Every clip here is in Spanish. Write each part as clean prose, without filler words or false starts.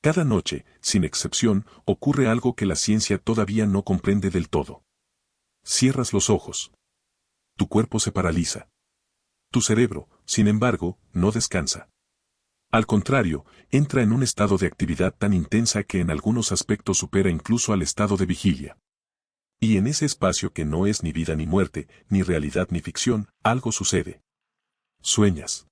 Cada noche, sin excepción, ocurre algo que la ciencia todavía no comprende del todo. Cierras los ojos. Tu cuerpo se paraliza. Tu cerebro, sin embargo, no descansa. Al contrario, entra en un estado de actividad tan intensa que en algunos aspectos supera incluso al estado de vigilia. Y en ese espacio que no es ni vida ni muerte, ni realidad ni ficción, algo sucede. Sueñas.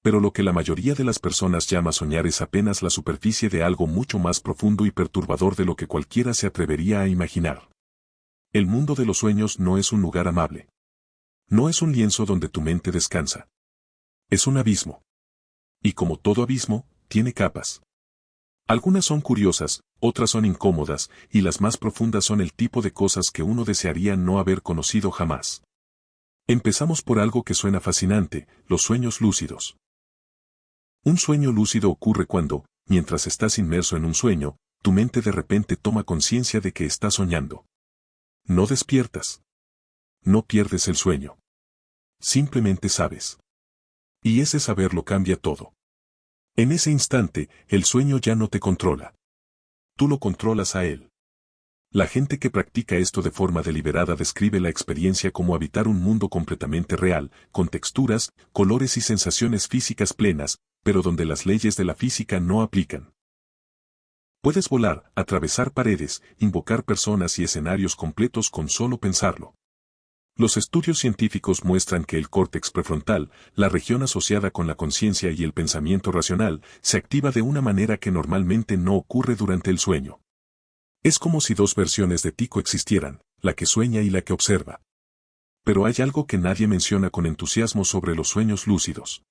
Pero lo que la mayoría de las personas llama soñar es apenas la superficie de algo mucho más profundo y perturbador de lo que cualquiera se atrevería a imaginar. El mundo de los sueños no es un lugar amable. No es un lienzo donde tu mente descansa. Es un abismo. Y como todo abismo, tiene capas. Algunas son curiosas, otras son incómodas, y las más profundas son el tipo de cosas que uno desearía no haber conocido jamás. Empezamos por algo que suena fascinante, los sueños lúcidos. Un sueño lúcido ocurre cuando, mientras estás inmerso en un sueño, tu mente de repente toma conciencia de que estás soñando. No despiertas. No pierdes el sueño. Simplemente sabes. Y ese saber lo cambia todo. En ese instante, el sueño ya no te controla. Tú lo controlas a él. La gente que practica esto de forma deliberada describe la experiencia como habitar un mundo completamente real, con texturas, colores y sensaciones físicas plenas, pero donde las leyes de la física no aplican. Puedes volar, atravesar paredes, invocar personas y escenarios completos con solo pensarlo. Los estudios científicos muestran que el córtex prefrontal, la región asociada con la conciencia y el pensamiento racional, se activa de una manera que normalmente no ocurre durante el sueño. Es como si dos versiones de ti coexistieran, la que sueña y la que observa. Pero hay algo que nadie menciona con entusiasmo sobre los sueños lúcidos.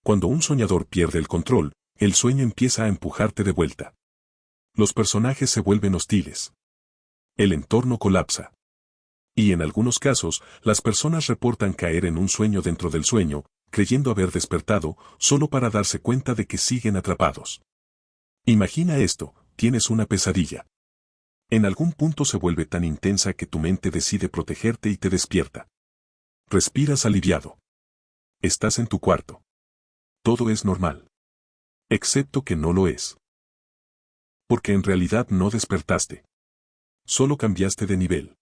Cuando un soñador pierde el control, el sueño empieza a empujarte de vuelta. Los personajes se vuelven hostiles. El entorno colapsa. Y en algunos casos, las personas reportan caer en un sueño dentro del sueño, creyendo haber despertado, solo para darse cuenta de que siguen atrapados. Imagina esto, tienes una pesadilla. En algún punto se vuelve tan intensa que tu mente decide protegerte y te despierta. Respiras aliviado. Estás en tu cuarto. Todo es normal. Excepto que no lo es. Porque en realidad no despertaste. Solo cambiaste de nivel.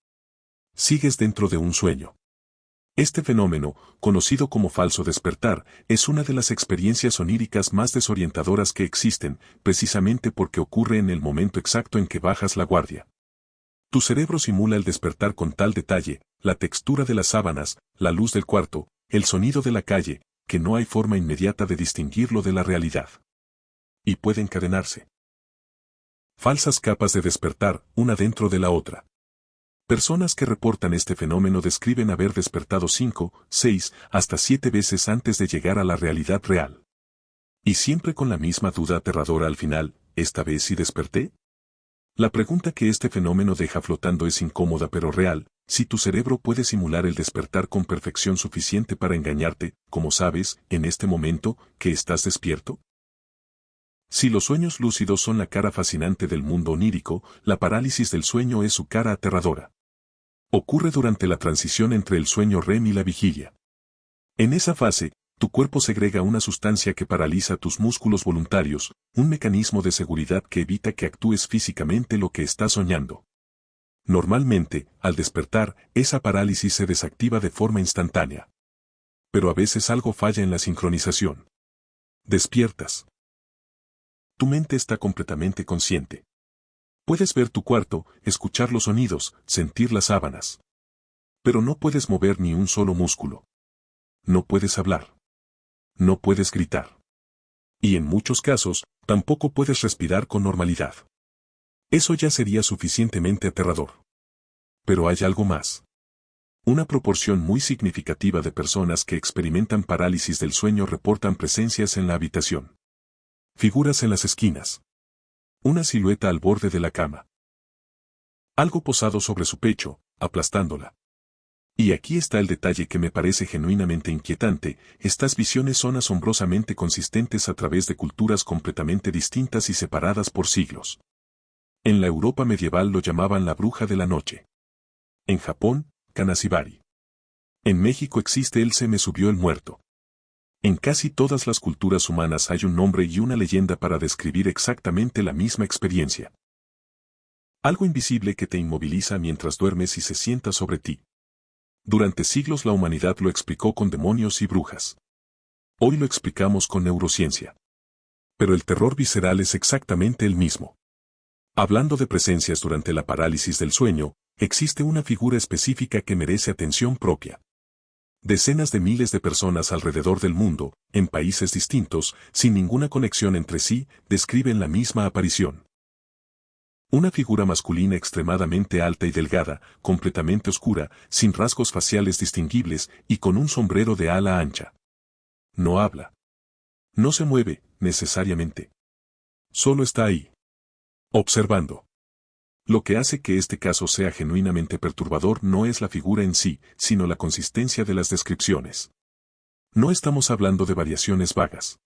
Sigues dentro de un sueño. Este fenómeno, conocido como falso despertar, es una de las experiencias oníricas más desorientadoras que existen, precisamente porque ocurre en el momento exacto en que bajas la guardia. Tu cerebro simula el despertar con tal detalle, la textura de las sábanas, la luz del cuarto, el sonido de la calle, que no hay forma inmediata de distinguirlo de la realidad. Y puede encadenarse. Falsas capas de despertar, una dentro de la otra. Personas que reportan este fenómeno describen haber despertado 5, 6, hasta 7 veces antes de llegar a la realidad real. Y siempre con la misma duda aterradora al final, ¿esta vez sí desperté? La pregunta que este fenómeno deja flotando es incómoda pero real, si tu cerebro puede simular el despertar con perfección suficiente para engañarte, como sabes, en este momento, que estás despierto. Si los sueños lúcidos son la cara fascinante del mundo onírico, la parálisis del sueño es su cara aterradora. Ocurre durante la transición entre el sueño REM y la vigilia. En esa fase, tu cuerpo segrega una sustancia que paraliza tus músculos voluntarios, un mecanismo de seguridad que evita que actúes físicamente lo que estás soñando. Normalmente, al despertar, esa parálisis se desactiva de forma instantánea. Pero a veces algo falla en la sincronización. Despiertas. Tu mente está completamente consciente. Puedes ver tu cuarto, escuchar los sonidos, sentir las sábanas. Pero no puedes mover ni un solo músculo. No puedes hablar. No puedes gritar. Y en muchos casos, tampoco puedes respirar con normalidad. Eso ya sería suficientemente aterrador. Pero hay algo más. Una proporción muy significativa de personas que experimentan parálisis del sueño reportan presencias en la habitación. Figuras en las esquinas. Una silueta al borde de la cama. Algo posado sobre su pecho, aplastándola. Y aquí está el detalle que me parece genuinamente inquietante, estas visiones son asombrosamente consistentes a través de culturas completamente distintas y separadas por siglos. En la Europa medieval lo llamaban la bruja de la noche. En Japón, Kanashibari. En México existe el se me subió el muerto. En casi todas las culturas humanas hay un nombre y una leyenda para describir exactamente la misma experiencia. Algo invisible que te inmoviliza mientras duermes y se sienta sobre ti. Durante siglos la humanidad lo explicó con demonios y brujas. Hoy lo explicamos con neurociencia. Pero el terror visceral es exactamente el mismo. Hablando de presencias durante la parálisis del sueño, existe una figura específica que merece atención propia. Decenas de miles de personas alrededor del mundo, en países distintos, sin ninguna conexión entre sí, describen la misma aparición. Una figura masculina extremadamente alta y delgada, completamente oscura, sin rasgos faciales distinguibles y con un sombrero de ala ancha. No habla. No se mueve, necesariamente. Solo está ahí. Observando. Lo que hace que este caso sea genuinamente perturbador no es la figura en sí, sino la consistencia de las descripciones. No estamos hablando de variaciones vagas.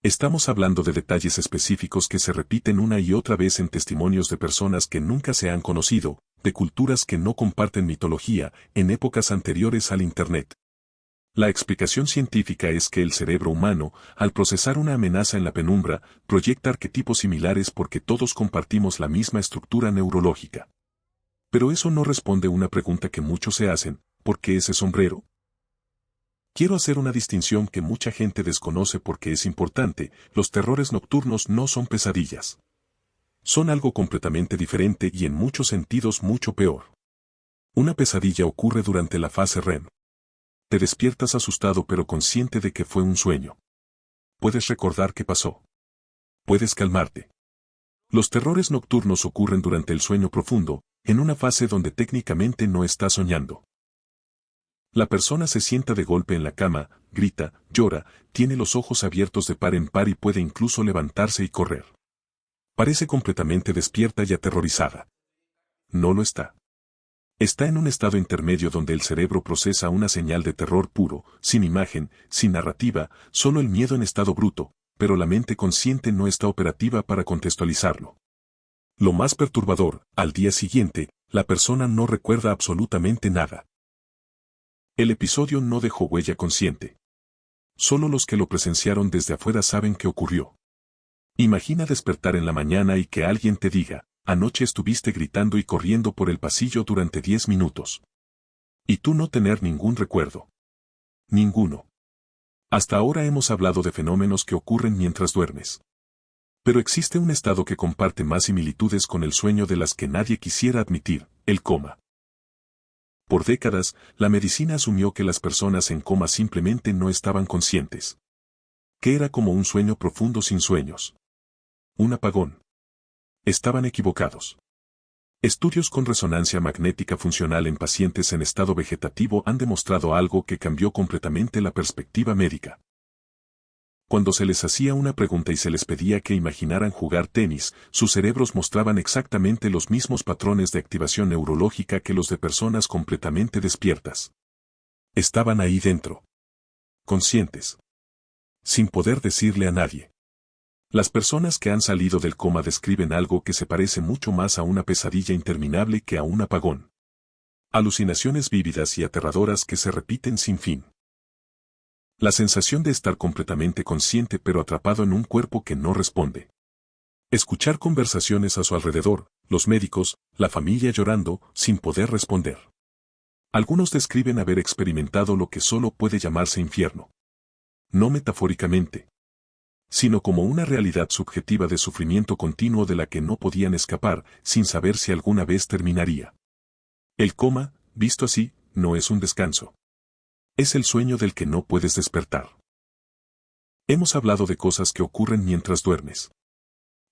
Estamos hablando de detalles específicos que se repiten una y otra vez en testimonios de personas que nunca se han conocido, de culturas que no comparten mitología, en épocas anteriores al Internet. La explicación científica es que el cerebro humano, al procesar una amenaza en la penumbra, proyecta arquetipos similares porque todos compartimos la misma estructura neurológica. Pero eso no responde a una pregunta que muchos se hacen: ¿por qué ese sombrero? Quiero hacer una distinción que mucha gente desconoce porque es importante: los terrores nocturnos no son pesadillas. Son algo completamente diferente y en muchos sentidos mucho peor. Una pesadilla ocurre durante la fase REM. Te despiertas asustado pero consciente de que fue un sueño. Puedes recordar qué pasó. Puedes calmarte. Los terrores nocturnos ocurren durante el sueño profundo, en una fase donde técnicamente no estás soñando. La persona se sienta de golpe en la cama, grita, llora, tiene los ojos abiertos de par en par y puede incluso levantarse y correr. Parece completamente despierta y aterrorizada. No lo está. Está en un estado intermedio donde el cerebro procesa una señal de terror puro, sin imagen, sin narrativa, solo el miedo en estado bruto, pero la mente consciente no está operativa para contextualizarlo. Lo más perturbador: al día siguiente, la persona no recuerda absolutamente nada. El episodio no dejó huella consciente. Solo los que lo presenciaron desde afuera saben qué ocurrió. Imagina despertar en la mañana y que alguien te diga: anoche estuviste gritando y corriendo por el pasillo durante 10 minutos. Y tú no tener ningún recuerdo. Ninguno. Hasta ahora hemos hablado de fenómenos que ocurren mientras duermes. Pero existe un estado que comparte más similitudes con el sueño de las que nadie quisiera admitir: el coma. Por décadas, la medicina asumió que las personas en coma simplemente no estaban conscientes. Que era como un sueño profundo sin sueños. Un apagón. Estaban equivocados. Estudios con resonancia magnética funcional en pacientes en estado vegetativo han demostrado algo que cambió completamente la perspectiva médica. Cuando se les hacía una pregunta y se les pedía que imaginaran jugar tenis, sus cerebros mostraban exactamente los mismos patrones de activación neurológica que los de personas completamente despiertas. Estaban ahí dentro. Conscientes. Sin poder decirle a nadie. Las personas que han salido del coma describen algo que se parece mucho más a una pesadilla interminable que a un apagón. Alucinaciones vívidas y aterradoras que se repiten sin fin. La sensación de estar completamente consciente pero atrapado en un cuerpo que no responde. Escuchar conversaciones a su alrededor, los médicos, la familia llorando, sin poder responder. Algunos describen haber experimentado lo que solo puede llamarse infierno. No metafóricamente, sino como una realidad subjetiva de sufrimiento continuo de la que no podían escapar, sin saber si alguna vez terminaría. El coma, visto así, no es un descanso. Es el sueño del que no puedes despertar. Hemos hablado de cosas que ocurren mientras duermes.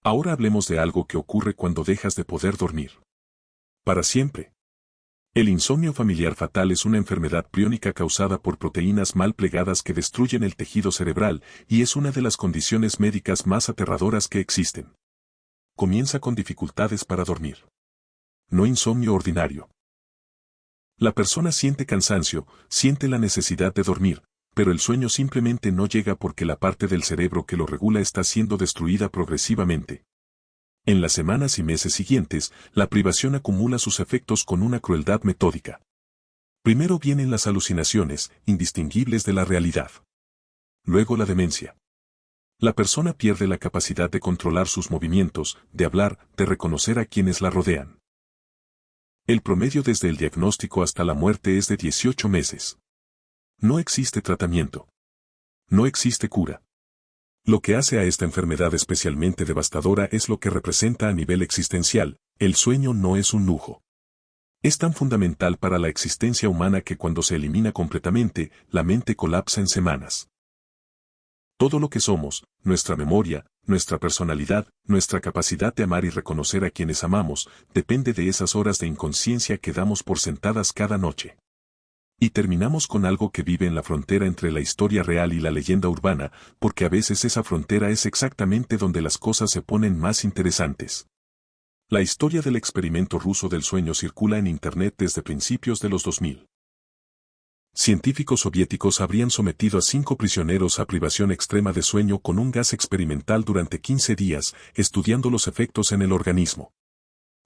Ahora hablemos de algo que ocurre cuando dejas de poder dormir. Para siempre. El insomnio familiar fatal es una enfermedad priónica causada por proteínas mal plegadas que destruyen el tejido cerebral y es una de las condiciones médicas más aterradoras que existen. Comienza con dificultades para dormir. No insomnio ordinario. La persona siente cansancio, siente la necesidad de dormir, pero el sueño simplemente no llega porque la parte del cerebro que lo regula está siendo destruida progresivamente. En las semanas y meses siguientes, la privación acumula sus efectos con una crueldad metódica. Primero vienen las alucinaciones, indistinguibles de la realidad. luego la demencia. La persona pierde la capacidad de controlar sus movimientos, de hablar, de reconocer a quienes la rodean. El promedio desde el diagnóstico hasta la muerte es de 18 meses. No existe tratamiento. No existe cura. Lo que hace a esta enfermedad especialmente devastadora es lo que representa a nivel existencial. El sueño no es un lujo. Es tan fundamental para la existencia humana que cuando se elimina completamente, la mente colapsa en semanas. Todo lo que somos, nuestra memoria, nuestra personalidad, nuestra capacidad de amar y reconocer a quienes amamos, depende de esas horas de inconsciencia que damos por sentadas cada noche. Y terminamos con algo que vive en la frontera entre la historia real y la leyenda urbana, porque a veces esa frontera es exactamente donde las cosas se ponen más interesantes. La historia del experimento ruso del sueño circula en Internet desde principios de los 2000. Científicos soviéticos habrían sometido a 5 prisioneros a privación extrema de sueño con un gas experimental durante 15 días, estudiando los efectos en el organismo.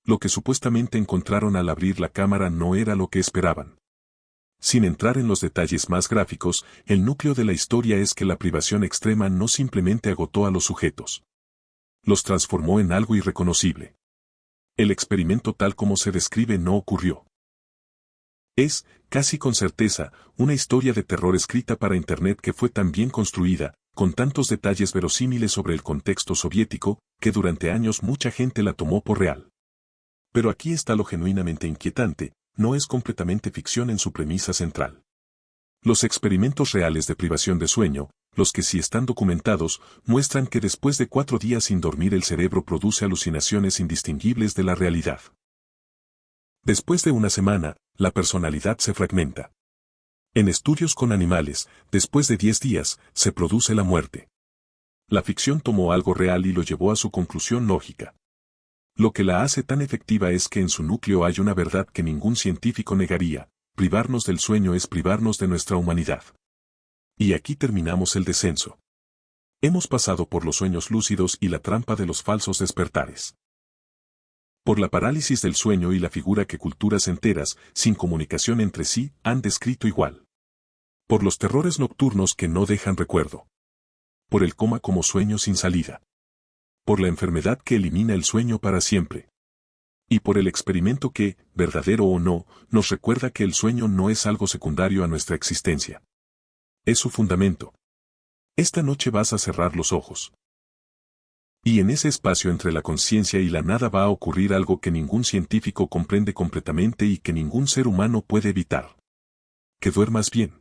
Lo que supuestamente encontraron al abrir la cámara no era lo que esperaban. Sin entrar en los detalles más gráficos, el núcleo de la historia es que la privación extrema no simplemente agotó a los sujetos. Los transformó en algo irreconocible. El experimento tal como se describe no ocurrió. Es, casi con certeza, una historia de terror escrita para Internet que fue tan bien construida, con tantos detalles verosímiles sobre el contexto soviético, que durante años mucha gente la tomó por real. Pero aquí está lo genuinamente inquietante, no es completamente ficción en su premisa central. Los experimentos reales de privación de sueño, los que sí están documentados, muestran que después de 4 días sin dormir el cerebro produce alucinaciones indistinguibles de la realidad. Después de una semana, la personalidad se fragmenta. En estudios con animales, después de 10 días, se produce la muerte. La ficción tomó algo real y lo llevó a su conclusión lógica. Lo que la hace tan efectiva es que en su núcleo hay una verdad que ningún científico negaría: privarnos del sueño es privarnos de nuestra humanidad. Y aquí terminamos el descenso. Hemos pasado por los sueños lúcidos y la trampa de los falsos despertares. Por la parálisis del sueño y la figura que culturas enteras, sin comunicación entre sí, han descrito igual. Por los terrores nocturnos que no dejan recuerdo. Por el coma como sueño sin salida. Por la enfermedad que elimina el sueño para siempre. Y por el experimento que, verdadero o no, nos recuerda que el sueño no es algo secundario a nuestra existencia. Es su fundamento. Esta noche vas a cerrar los ojos. Y en ese espacio entre la conciencia y la nada va a ocurrir algo que ningún científico comprende completamente y que ningún ser humano puede evitar. Que duermas bien.